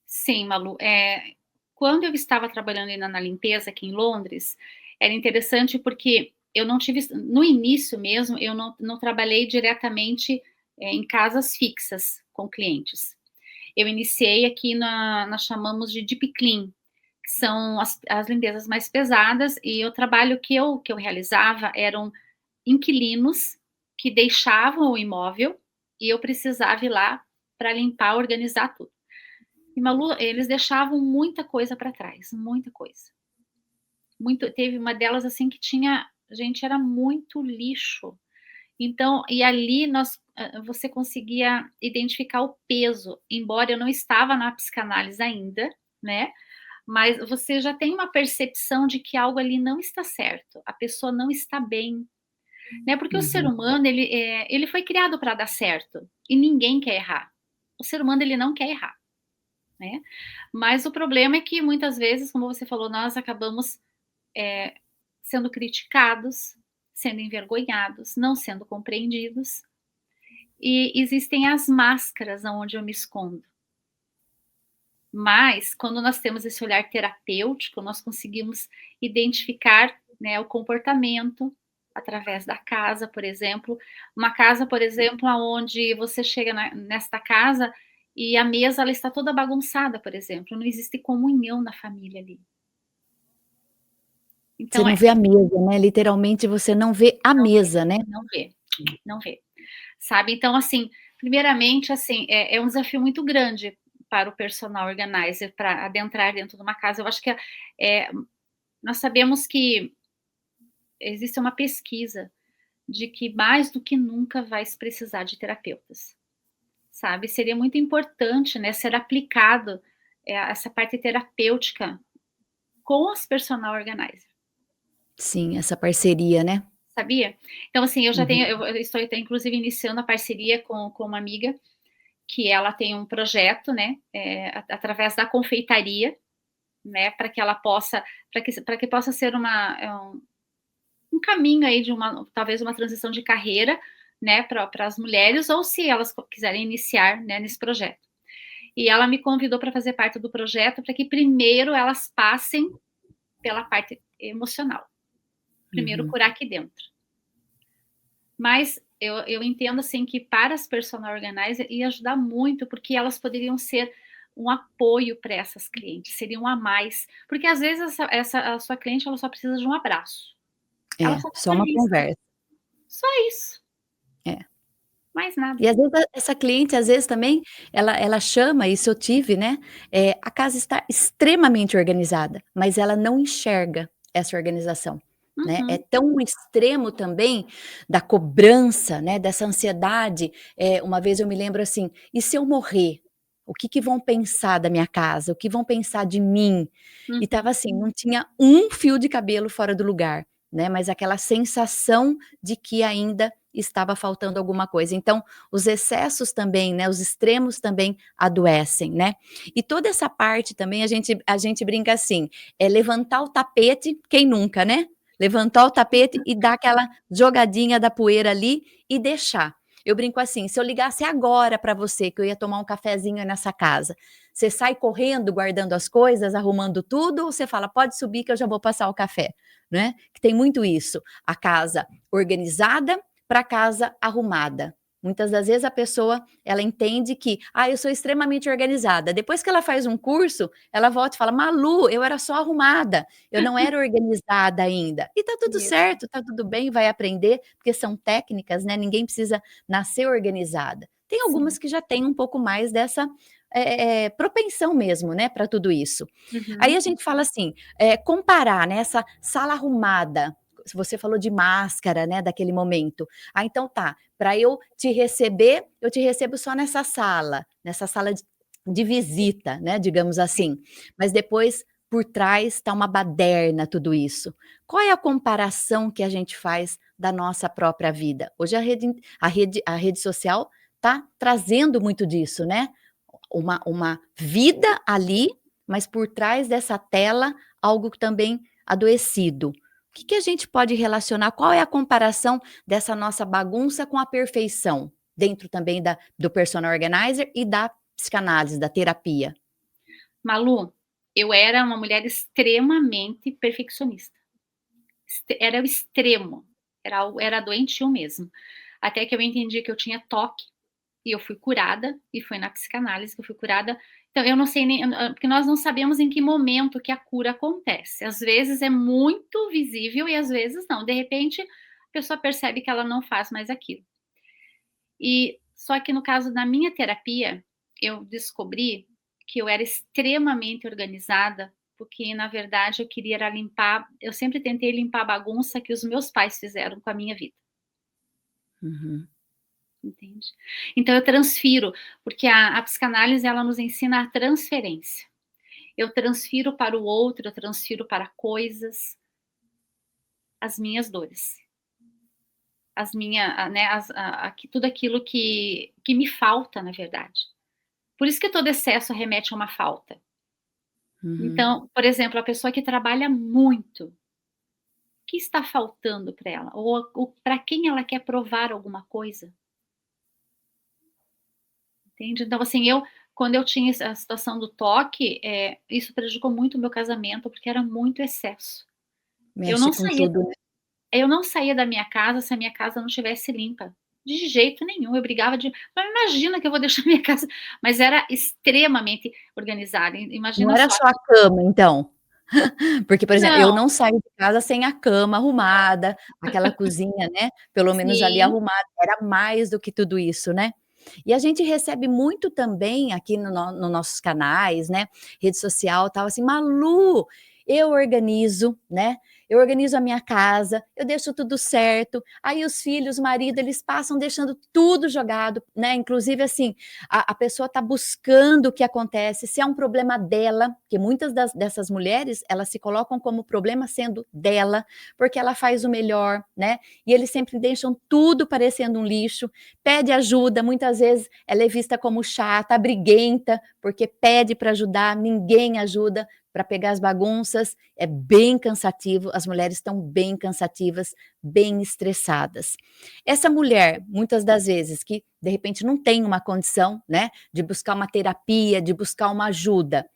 Sim, Malu. Quando eu estava trabalhando ainda na limpeza aqui em Londres, era interessante porque eu não tive, no início mesmo, eu não trabalhei diretamente em casas fixas com clientes. Eu iniciei aqui nós chamamos de deep clean, que são as limpezas mais pesadas, e o trabalho que eu realizava eram inquilinos que deixavam o imóvel e eu precisava ir lá para limpar, organizar tudo. E Malu, eles deixavam muita coisa para trás, muita coisa. Teve uma delas assim que tinha, gente, era muito lixo. Então, e ali você conseguia identificar o peso, embora eu não estava na psicanálise ainda, né? Mas você já tem uma percepção de que algo ali não está certo, a pessoa não está bem, né? Porque o ser Uhum. humano, ele foi criado para dar certo, e ninguém quer errar. O ser humano, ele não quer errar, né? Mas o problema é que muitas vezes, como você falou, nós acabamos sendo criticados, sendo envergonhados, não sendo compreendidos, e existem as máscaras onde eu me escondo. Mas, quando nós temos esse olhar terapêutico, nós conseguimos identificar, né, o comportamento através da casa, por exemplo. Uma casa, por exemplo, onde você chega nesta casa e a mesa ela está toda bagunçada, por exemplo. Não existe comunhão na família ali. Você Então, não vê a mesa, né, literalmente você não vê a não vê, mesa, né? não vê, não vê. Sabe? Então, assim, primeiramente, assim, é um desafio muito grande para o personal organizer, para adentrar dentro de uma casa. Eu acho que nós sabemos que existe uma pesquisa de que mais do que nunca vai se precisar de terapeutas, sabe? Seria muito importante, né, ser aplicado essa parte terapêutica com os personal organizer. Sim, essa parceria, né? Sabia? Então, assim, eu já Uhum. tenho, eu estou inclusive iniciando a parceria com uma amiga que ela tem um projeto, né, através da confeitaria, né, para que ela possa, para que possa ser um caminho aí de talvez uma transição de carreira, né, para as mulheres, ou se elas quiserem iniciar, né, nesse projeto. E ela me convidou para fazer parte do projeto, para que primeiro elas passem pela parte emocional. Primeiro Uhum. curar aqui dentro. Mas eu entendo, assim, que para as personal organizer ia ajudar muito, porque elas poderiam ser um apoio para essas clientes, seriam a mais. Porque às vezes a sua cliente ela só precisa de um abraço. Ela É, só está só uma feliz. conversa. Só isso. É. Mais nada. E às vezes essa cliente, às vezes também, ela chama, isso eu tive, né, a casa está extremamente organizada, mas ela não enxerga essa organização, né, é Uhum. tão extremo também da cobrança, né, dessa ansiedade, uma vez eu me lembro assim: "E se eu morrer? O que que vão pensar da minha casa? O que vão pensar de mim?". E estava Uhum. assim, não tinha um fio de cabelo fora do lugar, né, mas aquela sensação de que ainda estava faltando alguma coisa. Então, os excessos também, né, os extremos também adoecem, né. E toda essa parte também a gente brinca assim, é levantar o tapete, quem nunca, né? Levantar o tapete e dar aquela jogadinha da poeira ali e deixar. Eu brinco assim, se eu ligasse agora para você que eu ia tomar um cafezinho nessa casa, você sai correndo guardando as coisas, arrumando tudo, ou você fala: "Pode subir que eu já vou passar o café"? né? Que tem muito isso, a casa organizada para a casa arrumada. Muitas das vezes a pessoa, ela entende que, eu sou extremamente organizada. Depois que ela faz um curso, ela volta e fala, Malu, eu era só arrumada, eu não era organizada ainda. E tá tudo Isso. certo, tá tudo bem, vai aprender, porque são técnicas, né? Ninguém precisa nascer organizada. Tem algumas Sim. que já têm um pouco mais dessa propensão mesmo, né, para tudo isso. Aí a Uhum. gente fala assim, comparar, né, essa sala arrumada, se você falou de máscara, né, daquele momento. Então tá, para eu te receber, eu te recebo só nessa sala de visita, né, digamos assim. Mas depois, por trás, está uma baderna tudo isso. Qual é a comparação que a gente faz da nossa própria vida? Hoje a rede social está trazendo muito disso, né? Uma vida ali, mas por trás dessa tela, algo também adoecido. O que a gente pode relacionar? Qual é a comparação dessa nossa bagunça com a perfeição? Dentro também do personal organizer e da psicanálise, da terapia. Malu, eu era uma mulher extremamente perfeccionista. Era o extremo. Era doente eu mesmo. Até que eu entendi que eu tinha toque e eu fui curada, e foi na psicanálise que eu fui curada. Então, eu não sei nem, porque nós não sabemos em que momento que a cura acontece. Às vezes é muito visível e às vezes não. De repente, a pessoa percebe que ela não faz mais aquilo. E só que no caso da minha terapia, eu descobri que eu era extremamente organizada, porque na verdade eu queria era limpar, eu sempre tentei limpar a bagunça que os meus pais fizeram com a minha vida. Uhum. Entende? Então eu transfiro, porque a psicanálise ela nos ensina a transferência. Eu transfiro para o outro, eu transfiro para coisas as minhas dores, as minhas, né, tudo aquilo que me falta, na verdade. Por isso que todo excesso remete a uma falta. Uhum. Então, por exemplo, a pessoa que trabalha muito, o que está faltando para ela? Ou para quem ela quer provar alguma coisa? Entende? Então, assim, quando eu tinha a situação do toque, isso prejudicou muito o meu casamento, porque era muito excesso. Eu Mexe não com saía, tudo, né? eu não saía da minha casa se a minha casa não estivesse limpa. De jeito nenhum, eu brigava de. Mas imagina que eu vou deixar minha casa. Mas era extremamente organizada. Não Imagina era só. só a cama, então? Porque, por exemplo, eu Não, não saio de casa sem a cama arrumada, aquela cozinha, né, pelo menos ali sim, arrumada, era mais do que tudo isso, né. E a gente recebe muito também aqui no nossos canais, né, rede social, tal, assim: "Malu, eu organizo, né, eu organizo a minha casa, eu deixo tudo certo, aí os filhos, o marido, eles passam deixando tudo jogado", né, inclusive, assim, a pessoa está buscando o que acontece, se é um problema dela, porque muitas dessas mulheres, elas se colocam como problema sendo dela, porque ela faz o melhor, né, e eles sempre deixam tudo parecendo um lixo, pede ajuda, muitas vezes ela é vista como chata, briguenta, porque pede para ajudar, ninguém ajuda para pegar as bagunças, é bem cansativo, as mulheres estão bem cansativas, bem estressadas. Essa mulher, muitas das vezes, que de repente não tem uma condição, né, de buscar uma terapia, de buscar uma ajuda,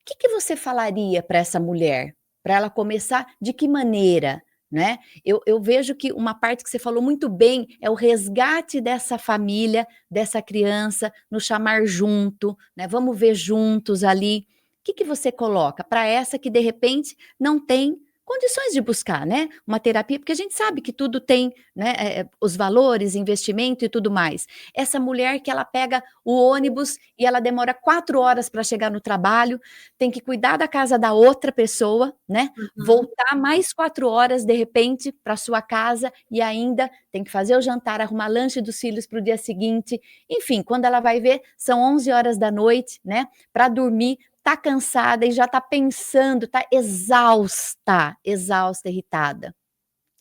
o que você falaria para essa mulher? Para ela começar de que maneira, né? Eu vejo que uma parte que você falou muito bem é o resgate dessa família, dessa criança, nos chamar junto, né? Vamos ver juntos ali. O que você coloca para essa que de repente não tem condições de buscar, né? Uma terapia, porque a gente sabe que tudo tem, né? Os valores, investimento e tudo mais. Essa mulher que ela pega o ônibus e ela demora 4 horas para chegar no trabalho, tem que cuidar da casa da outra pessoa, né? uhum. Voltar mais 4 horas de repente para sua casa e ainda tem que fazer o jantar, arrumar lanche dos filhos para o dia seguinte. Enfim, quando ela vai ver, são 11 horas da noite, né? Para dormir, tá cansada e já tá pensando, tá exausta, exausta, irritada.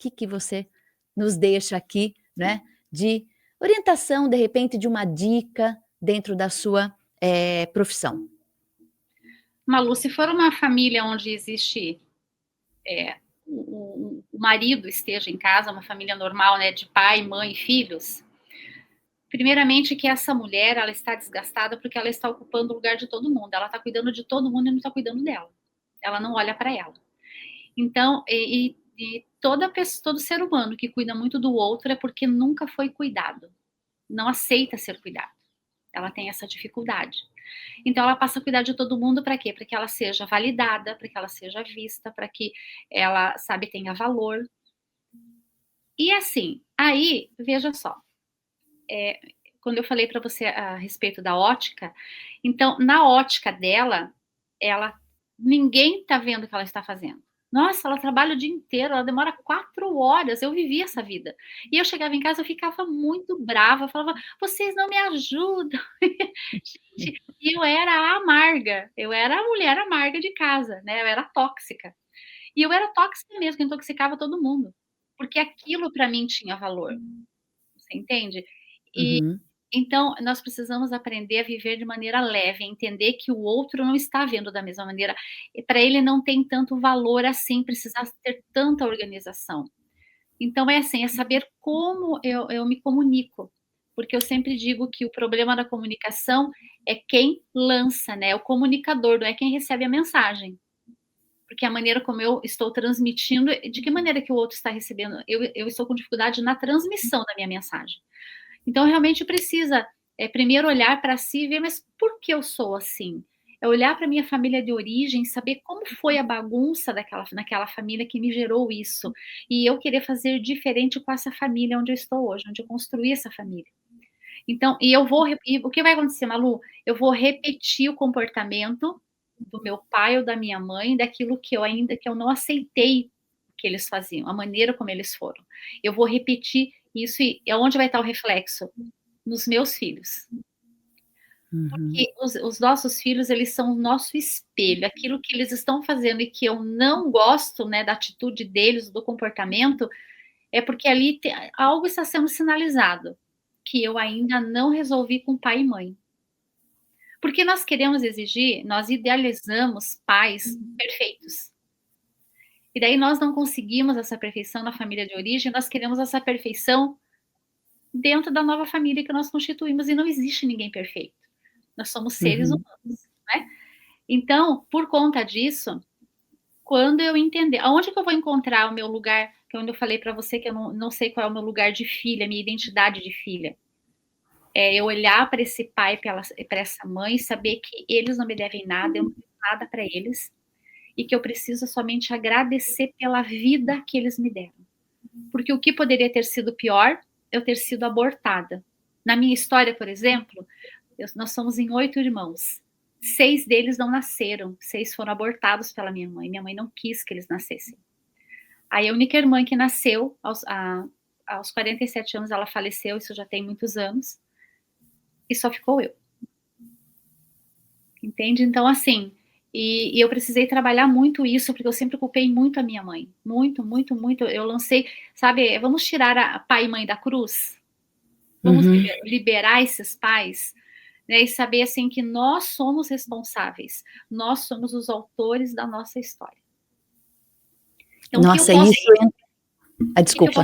O que você nos deixa aqui, né? De orientação, de repente, de uma dica dentro da sua profissão. Malu, se for uma família onde existe o marido esteja em casa, uma família normal, né, de pai, mãe e filhos, primeiramente que essa mulher ela está desgastada porque ela está ocupando o lugar de todo mundo, ela está cuidando de todo mundo e não está cuidando dela, ela não olha para ela. Então, e toda pessoa, todo ser humano que cuida muito do outro é porque nunca foi cuidado, não aceita ser cuidado. Ela tem essa dificuldade. Então ela passa a cuidar de todo mundo para quê? Para que ela seja validada, para que ela seja vista, para que ela, sabe, tenha valor. E assim, aí, veja só, quando eu falei para você a respeito da ótica, então na ótica dela, ela ninguém está vendo o que ela está fazendo. Nossa, ela trabalha o dia inteiro, ela demora 4 horas, eu vivi essa vida. E eu chegava em casa, eu ficava muito brava, eu falava: "Vocês não me ajudam". Gente, e eu era a amarga, eu era a mulher amarga de casa, né, eu era tóxica. E eu era tóxica mesmo, que intoxicava todo mundo, porque aquilo para mim tinha valor, você entende? E Uhum. então nós precisamos aprender a viver de maneira leve, a entender que o outro não está vendo da mesma maneira, e para ele não tem tanto valor assim, precisar ter tanta organização. Então é assim, é saber como eu me comunico, porque eu sempre digo que o problema da comunicação é quem lança, né, o comunicador, não é quem recebe a mensagem. Porque a maneira como eu estou transmitindo, de que maneira que o outro está recebendo, eu estou com dificuldade na transmissão da minha mensagem. Então realmente precisa, primeiro olhar para si e ver: "Mas por que eu sou assim?". É olhar para minha família de origem, saber como foi a bagunça naquela família que me gerou isso, e eu querer fazer diferente com essa família onde eu estou hoje, onde eu construí essa família. Então e o que vai acontecer, Malu? Eu vou repetir o comportamento do meu pai ou da minha mãe, daquilo que eu não aceitei que eles faziam, a maneira como eles foram. Eu vou repetir isso e aonde vai estar o reflexo? Nos meus filhos. Uhum. Porque os nossos filhos, eles são o nosso espelho, aquilo que eles estão fazendo e que eu não gosto, né, da atitude deles, do comportamento, é porque ali algo está sendo sinalizado, que eu ainda não resolvi com pai e mãe. Porque nós queremos exigir, nós idealizamos pais perfeitos. E daí nós não conseguimos essa perfeição na família de origem, nós queremos essa perfeição dentro da nova família que nós constituímos e não existe ninguém perfeito. Nós somos seres Uhum. humanos, né? Então, por conta disso, quando eu entender, aonde que eu vou encontrar o meu lugar, que é onde eu falei para você que eu não sei qual é o meu lugar de filha, minha identidade de filha. É eu olhar para esse pai, para essa mãe, saber que eles não me devem nada, eu não devo nada para eles, e que eu preciso somente agradecer pela vida que eles me deram. Porque o que poderia ter sido pior, eu ter sido abortada. Na minha história, por exemplo, nós somos em 8 irmãos. 6 deles não nasceram, 6 foram abortados pela minha mãe. Minha mãe não quis que eles nascessem. Aí a única irmã que nasceu, aos 47 anos, ela faleceu, isso já tem muitos anos, e só ficou eu. Entende? Então, assim, e eu precisei trabalhar muito isso, porque eu sempre culpei muito a minha mãe. Muito, muito, muito. Eu lancei, sabe, vamos tirar a pai e mãe da cruz? Vamos Uhum. liberar esses pais, né, e saber, assim, que nós somos responsáveis. Nós somos os autores da nossa história. Então, Nossa, isso desculpa.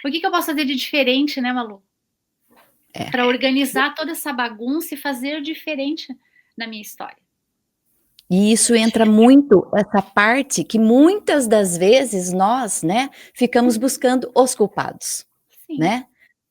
o que eu posso fazer de diferente, né, Malu? É. Para organizar toda essa bagunça e fazer diferente na minha história. E isso entra muito essa parte que muitas das vezes nós, né, ficamos buscando os culpados, Sim, né,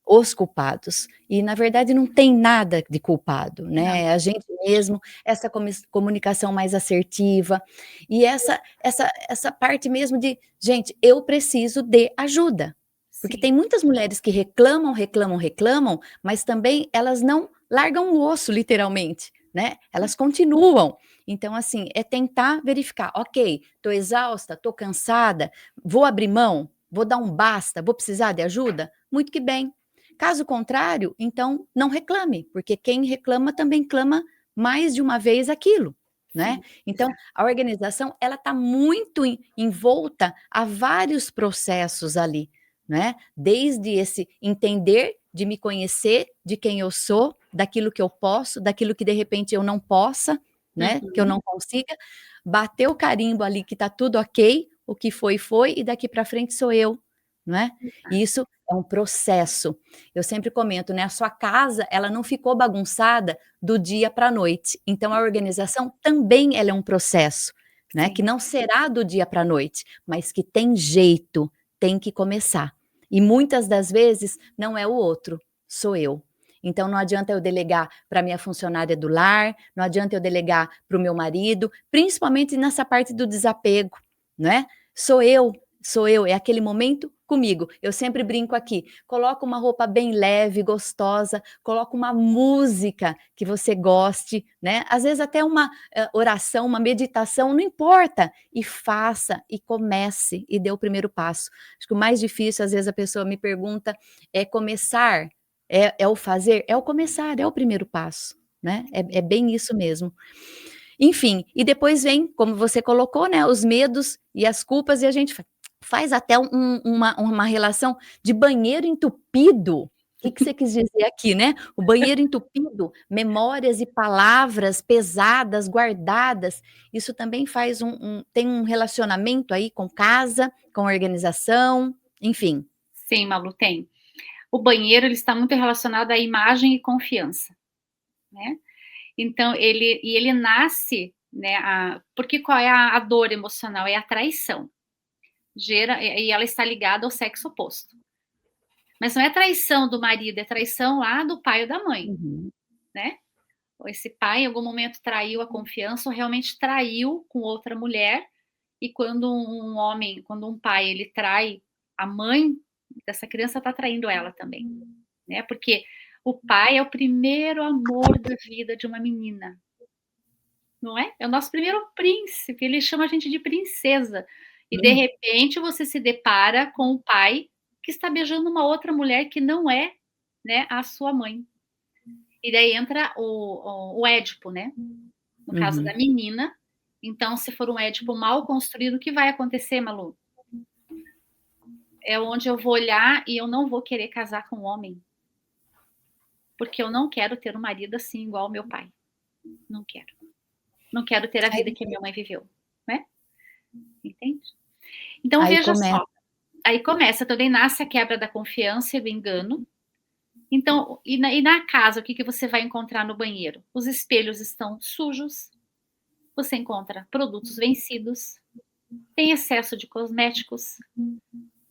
os culpados. E na verdade não tem nada de culpado, não. né, é a gente mesmo, essa comunicação mais assertiva, e essa parte mesmo de: "Gente, eu preciso de ajuda". Porque Sim, tem muitas mulheres que reclamam, reclamam, reclamam, mas também elas não largam o osso literalmente, né, elas continuam. Então, assim, é tentar verificar: "Ok, estou exausta, estou cansada, vou abrir mão? Vou dar um basta? Vou precisar de ajuda?" Muito que bem. Caso contrário, então não reclame, porque quem reclama também clama mais de uma vez aquilo, né. sim, Então, a organização ela está muito envolta a vários processos ali, né, desde esse entender de me conhecer, de quem eu sou, daquilo que eu posso, daquilo que de repente eu não possa, né, que eu uhum, não consiga, bater o carimbo ali que está tudo ok, o que foi e daqui para frente sou eu, não é? E exato, isso é um processo. Eu sempre comento, né, a sua casa, ela não ficou bagunçada do dia para a noite, então a organização também ela é um processo, né? Que Sim. não será do dia para a noite, mas que tem jeito, tem que começar. E muitas das vezes não é o outro, sou eu. Então não adianta eu delegar para minha funcionária do lar, não adianta eu delegar para o meu marido, principalmente nessa parte do desapego, né? Sou eu, é aquele momento comigo. Eu sempre brinco aqui, coloca uma roupa bem leve, gostosa, coloca uma música que você goste, né? Às vezes até uma oração, uma meditação, não importa, e faça, e comece, e dê o primeiro passo. Acho que o mais difícil, às vezes a pessoa me pergunta, é começar, é o fazer? É o começar, é o primeiro passo, né? É bem isso mesmo. Enfim, e depois vem, como você colocou, né, os medos e as culpas, e a gente faz até uma relação de banheiro entupido. O que que você quis dizer aqui, né? O banheiro entupido, memórias e palavras pesadas, guardadas, isso também faz tem um relacionamento aí com casa, com organização, enfim. Sim, Malu, tem. O banheiro, ele está muito relacionado à imagem e confiança, né? Então, ele nasce, né, porque qual é a dor emocional? É a traição. E ela está ligada ao sexo oposto. Mas não é traição do marido, é traição lá do pai ou da mãe, Uhum. né? Ou esse pai em algum momento traiu a confiança ou realmente traiu com outra mulher. E quando um homem, quando um pai, ele trai a mãe dessa criança, está traindo ela também, né? Porque o pai é o primeiro amor da vida de uma menina, não é? É o nosso primeiro príncipe, ele chama a gente de princesa. E de repente você se depara com o pai que está beijando uma outra mulher que não é, né, a sua mãe. E daí entra o Édipo, né? No caso da Uhum. menina. Então, se for um Édipo mal construído, o que vai acontecer, Malu? É onde eu vou olhar e eu não vou querer casar com um homem. Porque eu não quero ter um marido assim, igual ao meu pai. Não quero. Não quero ter a vida que minha mãe viveu, né? Entende? Então, Aí veja começa. só. Aí começa, também nasce a quebra da confiança e do engano. Então, e na casa, o que você vai encontrar no banheiro? Os espelhos estão sujos, você encontra produtos vencidos, tem excesso de cosméticos,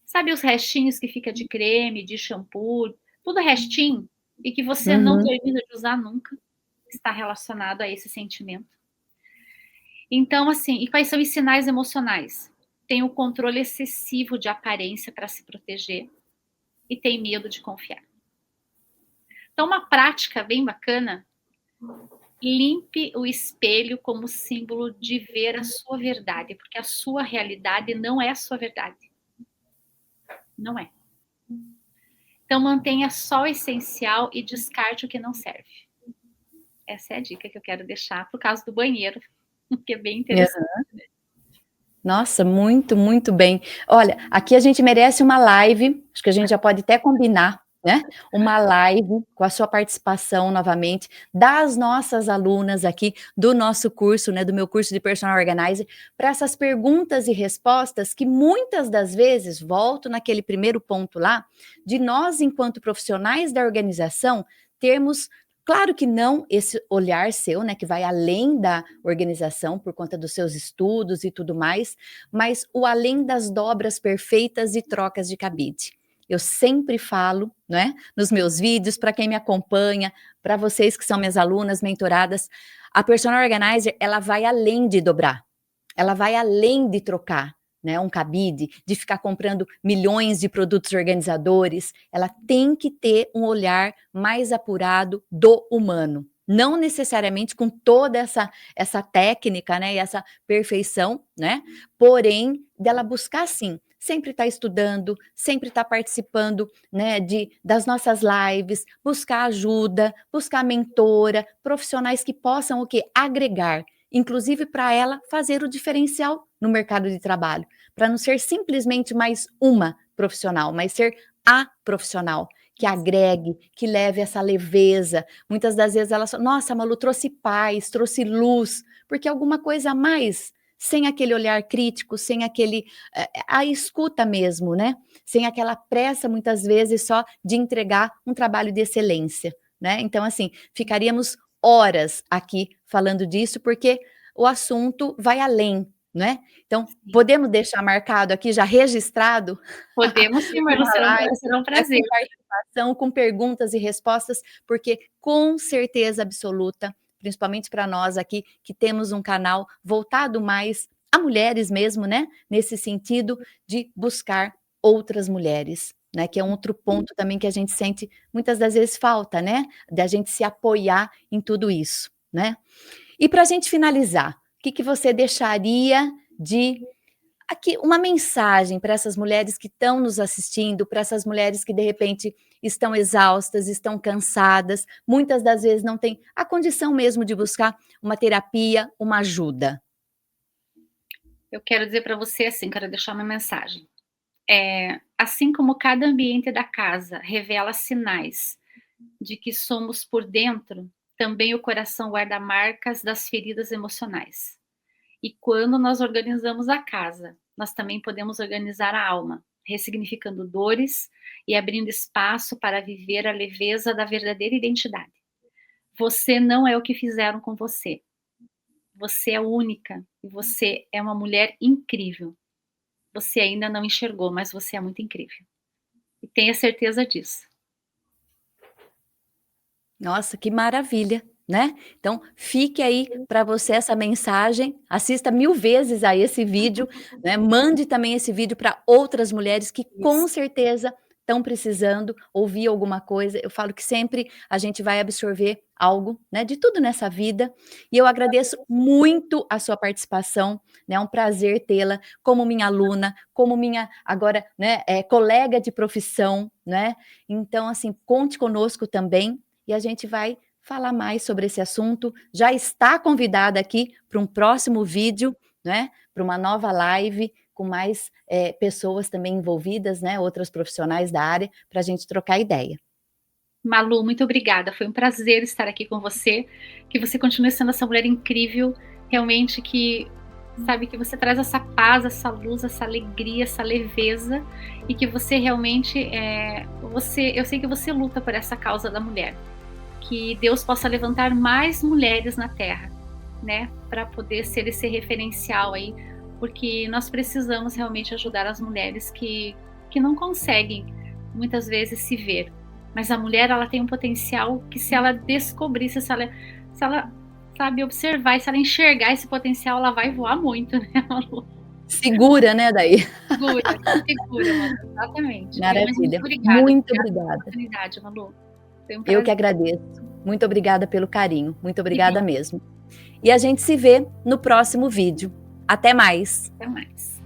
sabe os restinhos que fica de creme, de shampoo, tudo restinho, e que você não Uhum. termina de usar nunca, está relacionado a esse sentimento. Então, assim, e quais são os sinais emocionais? Tem o controle excessivo de aparência para se proteger e tem medo de confiar. Então, uma prática bem bacana, limpe o espelho como símbolo de ver a sua verdade, porque a sua realidade não é a sua verdade. Não é. Então, mantenha só o essencial e descarte o que não serve. Essa é a dica que eu quero deixar por causa do banheiro, que é bem interessante. Nossa, muito, muito bem. Olha, aqui a gente merece uma live, acho que a gente já pode até combinar, né? Uma live com a sua participação novamente, das nossas alunas aqui, do nosso curso, né? Do meu curso de Personal Organizer, para essas perguntas e respostas que muitas das vezes, volto naquele primeiro ponto lá, de nós, enquanto profissionais da organização, termos. Claro que não esse olhar seu, né, que vai além da organização por conta dos seus estudos e tudo mais, mas o além das dobras perfeitas e trocas de cabide. Eu sempre falo, né, nos meus vídeos, para quem me acompanha, para vocês que são minhas alunas, mentoradas, a Personal Organizer, ela vai além de dobrar, ela vai além de trocar, né, um cabide, de ficar comprando milhões de produtos organizadores, ela tem que ter um olhar mais apurado do humano. Não necessariamente com toda essa técnica, né, e essa perfeição, né, porém, dela buscar, sim, sempre estar estudando, sempre estar participando, né, das nossas lives, buscar ajuda, buscar mentora, profissionais que possam o quê? Agregar, inclusive para ela fazer o diferencial no mercado de trabalho, para não ser simplesmente mais uma profissional, mas ser a profissional que agregue, que leve essa leveza. Muitas das vezes ela fala, nossa, Malu, trouxe paz, trouxe luz, porque alguma coisa a mais, sem aquele olhar crítico, sem a escuta mesmo, né? Sem aquela pressa, muitas vezes, só de entregar um trabalho de excelência, né? Então, assim, ficaríamos horas aqui falando disso, porque o assunto vai além, né? Então, podemos deixar marcado aqui, já registrado? Podemos sim, Marlu, será um prazer. Com participação, com perguntas e respostas, porque com certeza absoluta, principalmente para nós aqui, que temos um canal voltado mais a mulheres mesmo, né? Nesse sentido de buscar outras mulheres, né? Que é um outro ponto também que a gente sente muitas das vezes falta, né? Da gente se apoiar em tudo isso, né? E para a gente finalizar, o que você deixaria de aqui uma mensagem para essas mulheres que estão nos assistindo, para essas mulheres que de repente estão exaustas, estão cansadas, muitas das vezes não têm a condição mesmo de buscar uma terapia, uma ajuda? Eu quero dizer para você assim, quero deixar uma mensagem. Assim como cada ambiente da casa revela sinais de que somos por dentro, também o coração guarda marcas das feridas emocionais. E quando nós organizamos a casa, nós também podemos organizar a alma, ressignificando dores e abrindo espaço para viver a leveza da verdadeira identidade. Você não é o que fizeram com você. Você é única e você é uma mulher incrível. Você ainda não enxergou, mas você é muito incrível. E tenha certeza disso. Nossa, que maravilha, né? Então, fique aí para você essa mensagem, assista 1000 vezes a esse vídeo, né? Mande também esse vídeo para outras mulheres que com certeza estão precisando ouvir alguma coisa. Eu falo que sempre a gente vai absorver algo, né? De tudo nessa vida. E eu agradeço muito a sua participação, né? É um prazer tê-la como minha aluna, como minha agora, né? Colega de profissão, né? Então, assim, conte conosco também. E a gente vai falar mais sobre esse assunto. Já está convidada aqui para um próximo vídeo, né? Para uma nova live com mais pessoas também envolvidas, né? Outros profissionais da área, para a gente trocar ideia. Malu, muito obrigada. Foi um prazer estar aqui com você. Que você continue sendo essa mulher incrível, realmente que sabe que você traz essa paz, essa luz, essa alegria, essa leveza e que você realmente eu sei que você luta por essa causa da mulher. Que Deus possa levantar mais mulheres na Terra, né, para poder ser esse referencial aí, porque nós precisamos realmente ajudar as mulheres que não conseguem muitas vezes se ver. Mas a mulher, ela tem um potencial que se ela descobrisse, se ela sabe observar, e se ela enxergar esse potencial, ela vai voar muito, né, Malu? Segura, né, daí? Segura, Malu, exatamente. Maravilha. Muito Muito obrigada. Pela oportunidade, Malu. Foi um Eu que prazer. agradeço. Muito obrigada pelo carinho. Muito obrigada mesmo. E a gente se vê no próximo vídeo. Até mais. Até mais.